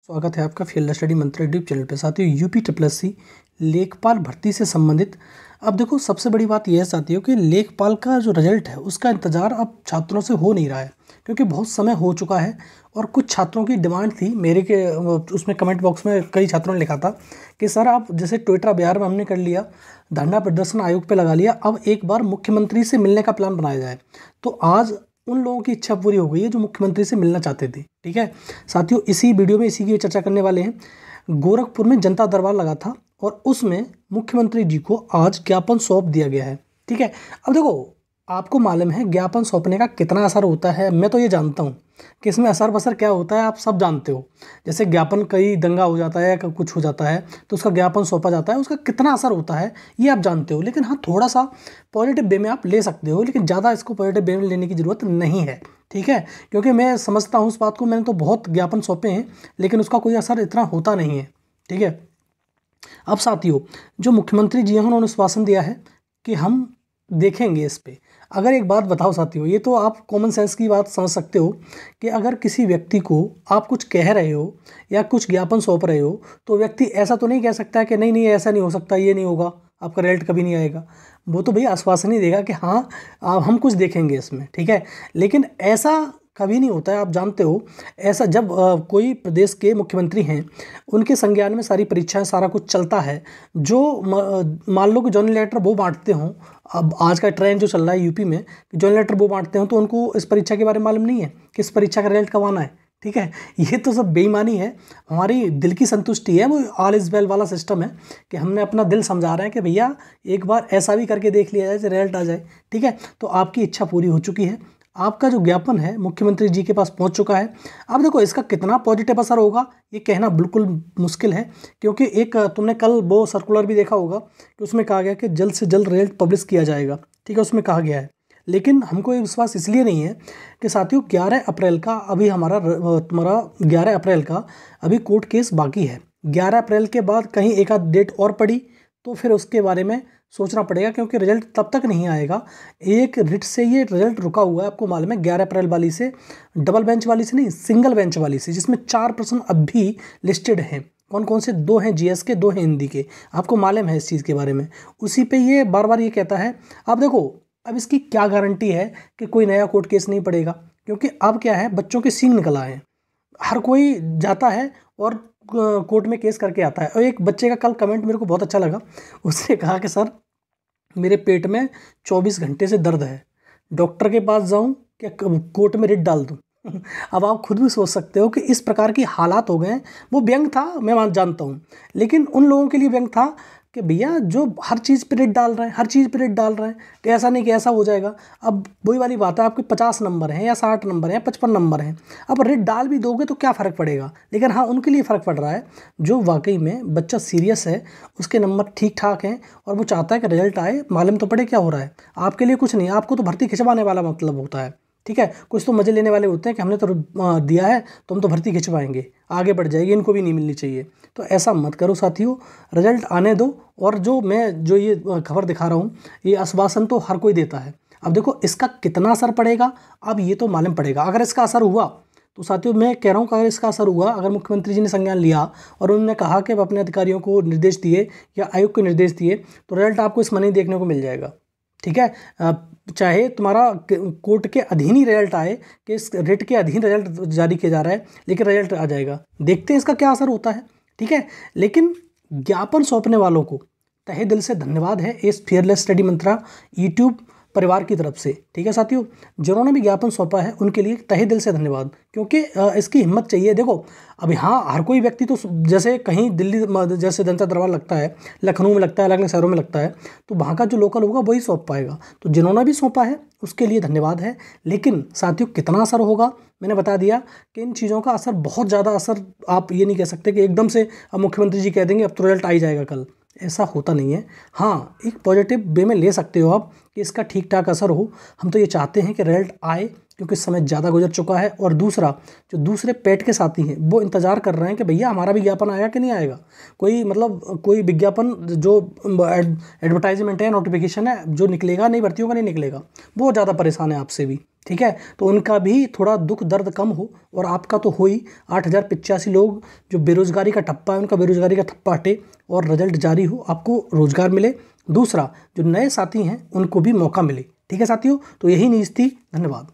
स्वागत है आपका फील्ड स्टडी मंत्र यूट्यूब चैनल पे। साथियों, यूपी ट्रिपल लेखपाल भर्ती से संबंधित अब देखो सबसे बड़ी बात यह है साथियों कि लेखपाल का जो रिजल्ट है उसका इंतज़ार अब छात्रों से हो नहीं रहा है, क्योंकि बहुत समय हो चुका है। और कुछ छात्रों की डिमांड थी मेरे के उसमें कमेंट बॉक्स में कई छात्रों ने लिखा था कि सर आप जैसे टोयोटा बिहार में हमने कर लिया, धरना प्रदर्शन आयोग पे लगा लिया, अब एक बार मुख्यमंत्री से मिलने का प्लान बनाया जाए। तो आज उन लोगों की इच्छा पूरी हो गई है जो मुख्यमंत्री से मिलना चाहते थे। ठीक है साथियों, इसी वीडियो में इसी की चर्चा करने वाले हैं। गोरखपुर में जनता दरबार लगा था और उसमें मुख्यमंत्री जी को आज ज्ञापन सौंप दिया गया है। ठीक है, अब देखो आपको मालूम है ज्ञापन सौंपने का कितना असर होता है। मैं तो ये जानता हूँ कि इसमें असर बसर क्या होता है, आप सब जानते हो। जैसे ज्ञापन कई दंगा हो जाता है या कुछ हो जाता है तो उसका ज्ञापन सौंपा जाता है, उसका कितना असर होता है ये आप जानते हो। लेकिन हाँ, थोड़ा सा पॉजिटिव वे में आप ले सकते हो, लेकिन ज़्यादा इसको पॉजिटिव वे में लेने की ज़रूरत नहीं है। ठीक है, क्योंकि मैं समझता हूँ उस बात को, मैंने तो बहुत ज्ञापन सौंपे हैं लेकिन उसका कोई असर इतना होता नहीं है। ठीक है, अब साथियों जो मुख्यमंत्री जी हैं उन्होंने आश्वासन दिया है कि हम देखेंगे इस पे। अगर एक बात बताओ साथियों, ये तो आप कॉमन सेंस की बात समझ सकते हो कि अगर किसी व्यक्ति को आप कुछ कह रहे हो या कुछ ज्ञापन सौंप रहे हो तो व्यक्ति ऐसा तो नहीं कह सकता कि नहीं ऐसा नहीं हो सकता, ये नहीं होगा, आपका रिजल्ट कभी नहीं आएगा। वो तो भैया आश्वासन ही देगा कि हाँ हम कुछ देखेंगे इसमें। ठीक है, लेकिन ऐसा कभी नहीं होता है, आप जानते हो। ऐसा जब कोई प्रदेश के मुख्यमंत्री हैं उनके संज्ञान में सारी परीक्षाएं सारा कुछ चलता है, जो मान लो कि जॉइनिंग लेटर वो बांटते हों। अब आज का ट्रेंड जो चल रहा है यूपी में कि जॉइनिंग लेटर वो बांटते हो तो उनको इस परीक्षा के बारे में मालूम नहीं है कि इस परीक्षा का रिजल्ट कब आना है। ठीक है, ये तो सब बेईमानी है। हमारी दिल की संतुष्टि है, वो ऑल इज वेल वाला सिस्टम है कि हमने अपना दिल समझा रहे हैं कि भैया एक बार ऐसा भी करके देख लिया जाए रिजल्ट आ जाए। ठीक है, तो आपकी इच्छा पूरी हो चुकी है, आपका जो ज्ञापन है मुख्यमंत्री जी के पास पहुंच चुका है। अब देखो इसका कितना पॉजिटिव असर होगा ये कहना बिल्कुल मुश्किल है, क्योंकि एक तुमने कल वो सर्कुलर भी देखा होगा कि उसमें कहा गया कि जल्द से जल्द रिजल्ट पब्लिश किया जाएगा। ठीक है, उसमें कहा गया है। लेकिन हमको ये विश्वास इसलिए नहीं है कि साथियों 11 अप्रैल का अभी तुम्हारा 11 अप्रैल का अभी कोर्ट केस बाकी है। 11 अप्रैल के बाद कहीं एक आध डेट और पड़ी तो फिर उसके बारे में सोचना पड़ेगा, क्योंकि रिजल्ट तब तक नहीं आएगा। एक रिट से ये रिजल्ट रुका हुआ है, आपको मालूम है। 11 अप्रैल वाली से, डबल बेंच वाली से नहीं, सिंगल बेंच वाली से, जिसमें 4 प्रश्न अब भी लिस्टेड हैं। कौन कौन से? 2 हैं जीएस के, 2 हैं हिंदी के। आपको मालूम है इस चीज़ के बारे में। उसी पे ये बार बार ये कहता है। अब देखो अब इसकी क्या गारंटी है कि कोई नया कोर्ट केस नहीं पड़ेगा, क्योंकि अब क्या है, बच्चों के सींग निकल आए हैं। हर कोई जाता है और कोर्ट में केस करके आता है। और एक बच्चे का कल कमेंट मेरे को बहुत अच्छा लगा। उसने कहा कि सर मेरे पेट में 24 घंटे से दर्द है, डॉक्टर के पास जाऊं क्या कोर्ट में रिट डाल दूं? अब आप खुद भी सोच सकते हो कि इस प्रकार की हालात हो गए हैं। वो व्यंग था, मैं जानता हूं, लेकिन उन लोगों के लिए व्यंग था कि भैया जो हर चीज़ पे रेट डाल रहे हैं, हर चीज़ पे रेट डाल रहे हैं, कि ऐसा नहीं कि ऐसा हो जाएगा। अब वही वाली बात है, आपके 50 नंबर हैं या 60 नंबर हैं या 55 नंबर हैं, अब रेट डाल भी दोगे तो क्या फ़र्क पड़ेगा। लेकिन हाँ, उनके लिए फ़र्क पड़ रहा है जो वाकई में बच्चा सीरियस है, उसके नंबर ठीक ठाक हैं और वो चाहता है कि रिजल्ट आए, मालूम तो पड़े क्या हो रहा है। आपके लिए कुछ नहीं, आपको तो भर्ती खिंचवाने वाला मतलब होता है। ठीक है, कुछ तो मज़े लेने वाले होते हैं कि हमने तो दिया है तो हम तो भर्ती खिंचवाएंगे, आगे बढ़ जाएगी, इनको भी नहीं मिलनी चाहिए। तो ऐसा मत करो साथियों, रिजल्ट आने दो। और जो ये खबर दिखा रहा हूँ, ये आश्वासन तो हर कोई देता है। अब देखो इसका कितना असर पड़ेगा अब ये तो मालूम पड़ेगा। अगर इसका असर हुआ तो साथियों मैं कह रहा हूँ कि अगर इसका असर हुआ, अगर मुख्यमंत्री जी ने संज्ञान लिया और उन्होंने कहा कि अपने अधिकारियों को निर्देश दिए या आयोग को निर्देश दिए, तो रिजल्ट आपको इस महीने देखने को मिल जाएगा। ठीक है, चाहे तुम्हारा कोर्ट के अधीन ही रिजल्ट आए कि इस रेट के अधीन रिजल्ट जारी किया जा रहा है, लेकिन रिजल्ट आ जाएगा। देखते हैं इसका क्या असर होता है। ठीक है, लेकिन ज्ञापन सौंपने वालों को तहे दिल से धन्यवाद है इस फियरलेस स्टडी मंत्रा यूट्यूब परिवार की तरफ से। ठीक है साथियों, जिन्होंने भी ज्ञापन सौंपा है उनके लिए तहे दिल से धन्यवाद, क्योंकि इसकी हिम्मत चाहिए। देखो अभी हाँ, हर कोई व्यक्ति तो जैसे कहीं दिल्ली जैसे जनता दरबार लगता है, लखनऊ में लगता है, अलग अलग शहरों में लगता है, तो वहाँ का जो लोकल होगा वही सौंप पाएगा। तो जिन्होंने भी सौंपा है उसके लिए धन्यवाद है। लेकिन साथियों कितना असर होगा मैंने बता दिया कि इन चीज़ों का असर, बहुत ज़्यादा असर, आप ये नहीं कह सकते कि एकदम से अब मुख्यमंत्री जी कह देंगे अब तो रिजल्ट आ ही जाएगा कल, ऐसा होता नहीं है। हाँ, एक पॉजिटिव वे में ले सकते हो आप कि इसका ठीक ठाक असर हो। हम तो ये चाहते हैं कि रिजल्ट आए, क्योंकि समय ज़्यादा गुजर चुका है। और दूसरा, जो दूसरे पेट के साथी हैं वो इंतज़ार कर रहे हैं कि भैया हमारा विज्ञापन आया कि नहीं आएगा। कोई विज्ञापन जो एडवर्टाइजमेंट है, नोटिफिकेशन है जो निकलेगा नहीं, भर्तियों का नहीं निकलेगा, वो ज़्यादा परेशान है आपसे भी। ठीक है, तो उनका भी थोड़ा दुख दर्द कम हो, और आपका तो हो ही। 8,085 लोग जो बेरोजगारी का ठप्पा है, उनका बेरोजगारी का ठप्पा हटे और रिजल्ट जारी हो, आपको रोजगार मिले। दूसरा, जो नए साथी हैं उनको भी मौका मिले। ठीक है साथियों, तो यही न्यूज़ थी। धन्यवाद।